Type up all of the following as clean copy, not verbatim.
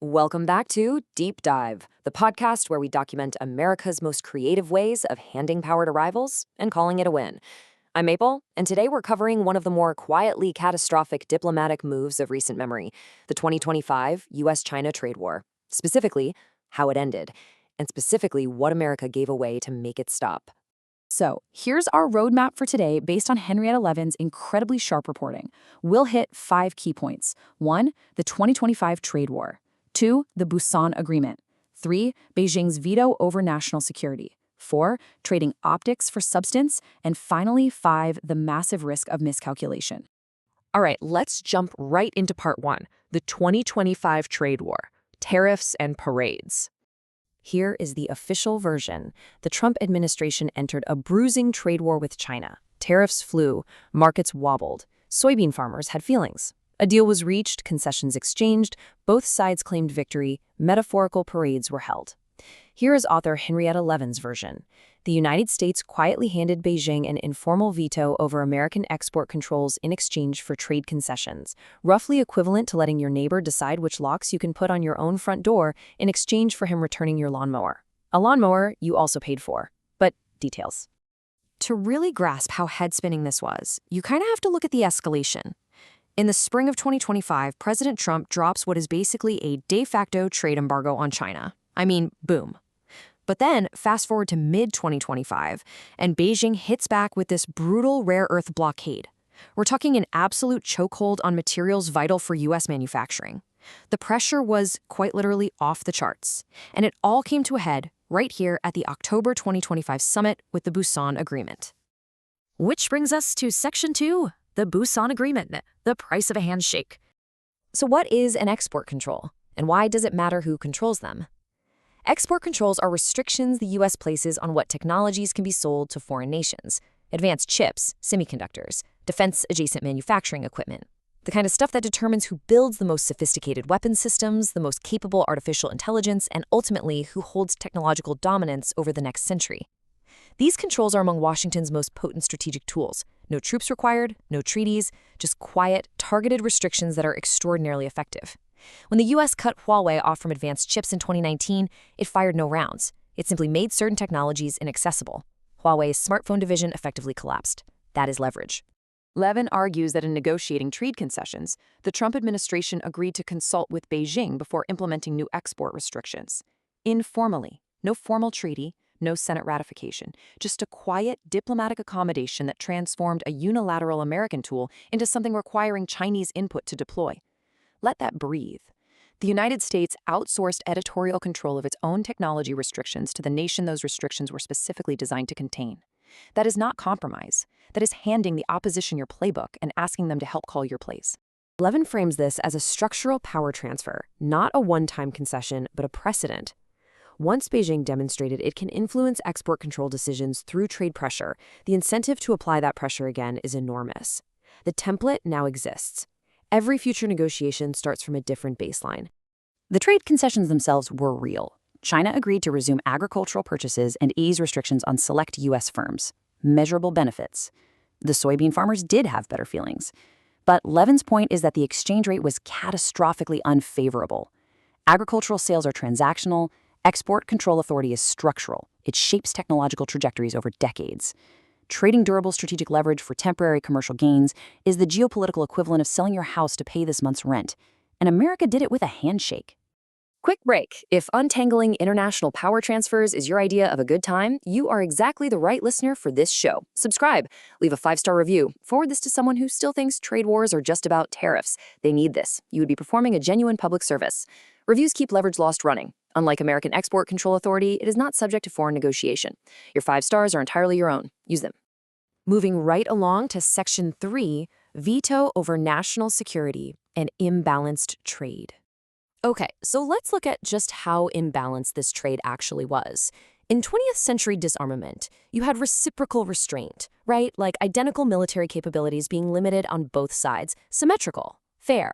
Welcome back to Deep Dive, the podcast where we document America's most creative ways of handing power to rivals and calling it a win. I'm Maple, and today we're covering one of the more quietly catastrophic diplomatic moves of recent memory, the 2025 U.S.-China trade war. Specifically, how it ended, and specifically what America gave away to make it stop. So, here's our roadmap for today based on Henrietta Levin's incredibly sharp reporting. We'll hit 5 key points. 1. The 2025 trade war. 2. The Busan Agreement. 3. Beijing's veto over national security. 4. Trading optics for substance. And finally, 5. The massive risk of miscalculation. All right, let's jump right into part 1, the 2025 trade war, tariffs and parades. Here is the official version. The Trump administration entered a bruising trade war with China. Tariffs flew, markets wobbled, soybean farmers had feelings. A deal was reached, concessions exchanged, both sides claimed victory, metaphorical parades were held. Here is author Henrietta Levin's version. The United States quietly handed Beijing an informal veto over American export controls in exchange for trade concessions, roughly equivalent to letting your neighbor decide which locks you can put on your own front door in exchange for him returning your lawnmower. A lawnmower you also paid for. But details. To really grasp how head-spinning this was, you kind of have to look at the escalation. In the spring of 2025, President Trump drops what is basically a de facto trade embargo on China. I mean, boom. But then, fast forward to mid-2025, and Beijing hits back with this brutal rare earth blockade. We're talking an absolute chokehold on materials vital for U.S. manufacturing. The pressure was quite literally off the charts. And it all came to a head right here at the October 2025 summit with the Busan Agreement. Which brings us to Section 2, the Busan Agreement, the price of a handshake. So what is an export control, and why does it matter who controls them? Export controls are restrictions the U.S. places on what technologies can be sold to foreign nations. Advanced chips, semiconductors, defense-adjacent manufacturing equipment. The kind of stuff that determines who builds the most sophisticated weapons systems, the most capable artificial intelligence, and ultimately who holds technological dominance over the next century. These controls are among Washington's most potent strategic tools. No troops required, no treaties, just quiet, targeted restrictions that are extraordinarily effective. When the U.S. cut Huawei off from advanced chips in 2019, it fired no rounds. It simply made certain technologies inaccessible. Huawei's smartphone division effectively collapsed. That is leverage. Levin argues that in negotiating trade concessions, the Trump administration agreed to consult with Beijing before implementing new export restrictions. Informally, no formal treaty, no Senate ratification, just a quiet diplomatic accommodation that transformed a unilateral American tool into something requiring Chinese input to deploy. Let that breathe. The United States outsourced editorial control of its own technology restrictions to the nation those restrictions were specifically designed to contain. That is not compromise. That is handing the opposition your playbook and asking them to help call your plays. Levin frames this as a structural power transfer, not a one-time concession, but a precedent. Once Beijing demonstrated it can influence export control decisions through trade pressure, the incentive to apply that pressure again is enormous. The template now exists. Every future negotiation starts from a different baseline. The trade concessions themselves were real. China agreed to resume agricultural purchases and ease restrictions on select U.S. firms. Measurable benefits. The soybean farmers did have better feelings. But Levin's point is that the exchange rate was catastrophically unfavorable. Agricultural sales are transactional. Export control authority is structural. It shapes technological trajectories over decades. Trading durable strategic leverage for temporary commercial gains is the geopolitical equivalent of selling your house to pay this month's rent. And America did it with a handshake. Quick break. If untangling international power transfers is your idea of a good time, you are exactly the right listener for this show. Subscribe, leave a 5-star review, forward this to someone who still thinks trade wars are just about tariffs. They need this. You would be performing a genuine public service. Reviews keep Leverage Lost running. Unlike American Export Control Authority, it is not subject to foreign negotiation. Your 5 stars are entirely your own. Use them. Moving right along to Section 3, veto over national security and imbalanced trade. Okay, so let's look at just how imbalanced this trade actually was. In 20th century disarmament, you had reciprocal restraint, right? Like identical military capabilities being limited on both sides. Symmetrical. Fair.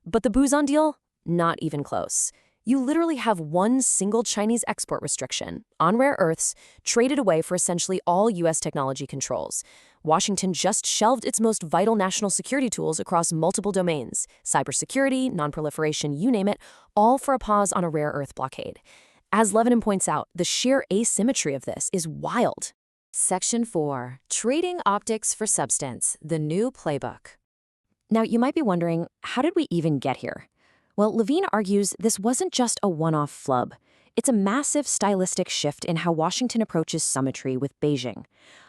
But the Busan deal? Not even close. You literally have one single Chinese export restriction on rare earths traded away for essentially all U.S. technology controls. Washington just shelved its most vital national security tools across multiple domains: cybersecurity, nonproliferation, you name it, all for a pause on a rare earth blockade. As Levin points out, the sheer asymmetry of this is wild. Section 4. Trading Optics for Substance, the New Playbook. Now, you might be wondering, how did we even get here? Well, Levin argues this wasn't just a one-off flub. It's a massive stylistic shift in how Washington approaches symmetry with Beijing.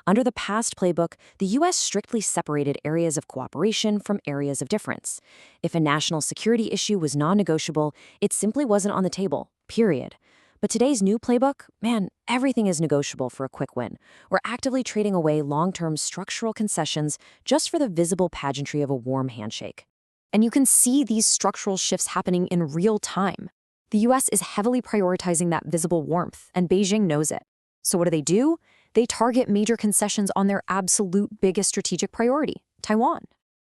Under the past playbook, the U.S. strictly separated areas of cooperation from areas of difference. If a national security issue was non-negotiable, it simply wasn't on the table, period. But today's new playbook, man, everything is negotiable for a quick win. We're actively trading away long-term structural concessions just for the visible pageantry of a warm handshake. And you can see these structural shifts happening in real time. The U.S. is heavily prioritizing that visible warmth, and Beijing knows it. So what do? They target major concessions on their absolute biggest strategic priority, Taiwan.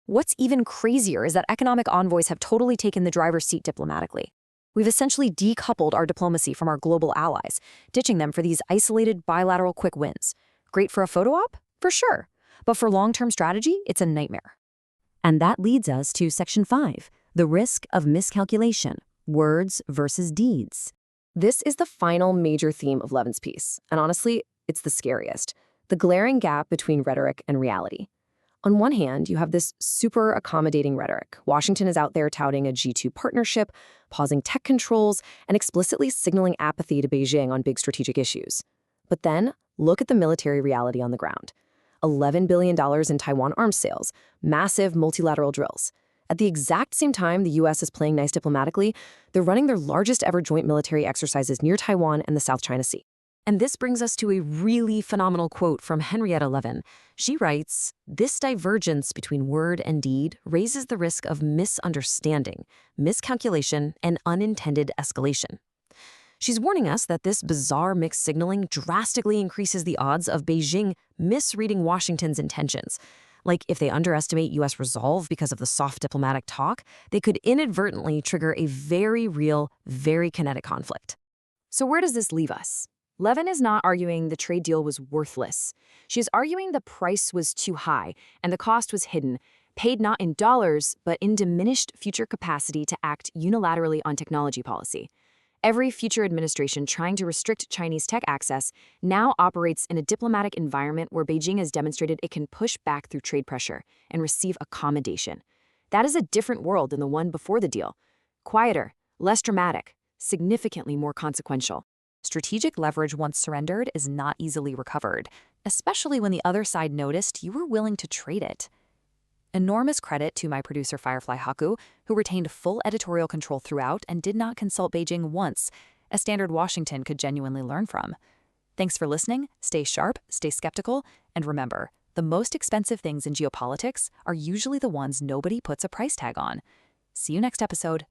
What's even crazier is that economic envoys have totally taken the driver's seat diplomatically. We've essentially decoupled our diplomacy from our global allies, ditching them for these isolated bilateral quick wins. Great for a photo op? For sure. But for long-term strategy, it's a nightmare. And that leads us to Section 5, the risk of miscalculation, words versus deeds. This is the final major theme of Levin's piece, and honestly, it's the scariest: the glaring gap between rhetoric and reality. On one hand, you have this super accommodating rhetoric. Washington is out there touting a G2 partnership, pausing tech controls, and explicitly signaling apathy to Beijing on big strategic issues. But then, look at the military reality on the ground. $11 billion in Taiwan arms sales, massive multilateral drills. At the exact same time the U.S. is playing nice diplomatically, they're running their largest ever joint military exercises near Taiwan and the South China Sea. And this brings us to a really phenomenal quote from Henrietta Levin. She writes, "This divergence between word and deed raises the risk of misunderstanding, miscalculation, and unintended escalation." She's warning us that this bizarre mixed signaling drastically increases the odds of Beijing misreading Washington's intentions. Like, if they underestimate U.S. resolve because of the soft diplomatic talk, they could inadvertently trigger a very real, very kinetic conflict. So where does this leave us? Levin is not arguing the trade deal was worthless. She is arguing the price was too high and the cost was hidden, paid not in dollars, but in diminished future capacity to act unilaterally on technology policy. Every future administration trying to restrict Chinese tech access now operates in a diplomatic environment where Beijing has demonstrated it can push back through trade pressure and receive accommodation. That is a different world than the one before the deal. Quieter, less dramatic, significantly more consequential. Strategic leverage once surrendered is not easily recovered, especially when the other side noticed you were willing to trade it. Enormous credit to my producer FireflyHaku, who retained full editorial control throughout and did not consult Beijing once, a standard Washington could genuinely learn from. Thanks for listening, stay sharp, stay skeptical, and remember, the most expensive things in geopolitics are usually the ones nobody puts a price tag on. See you next episode.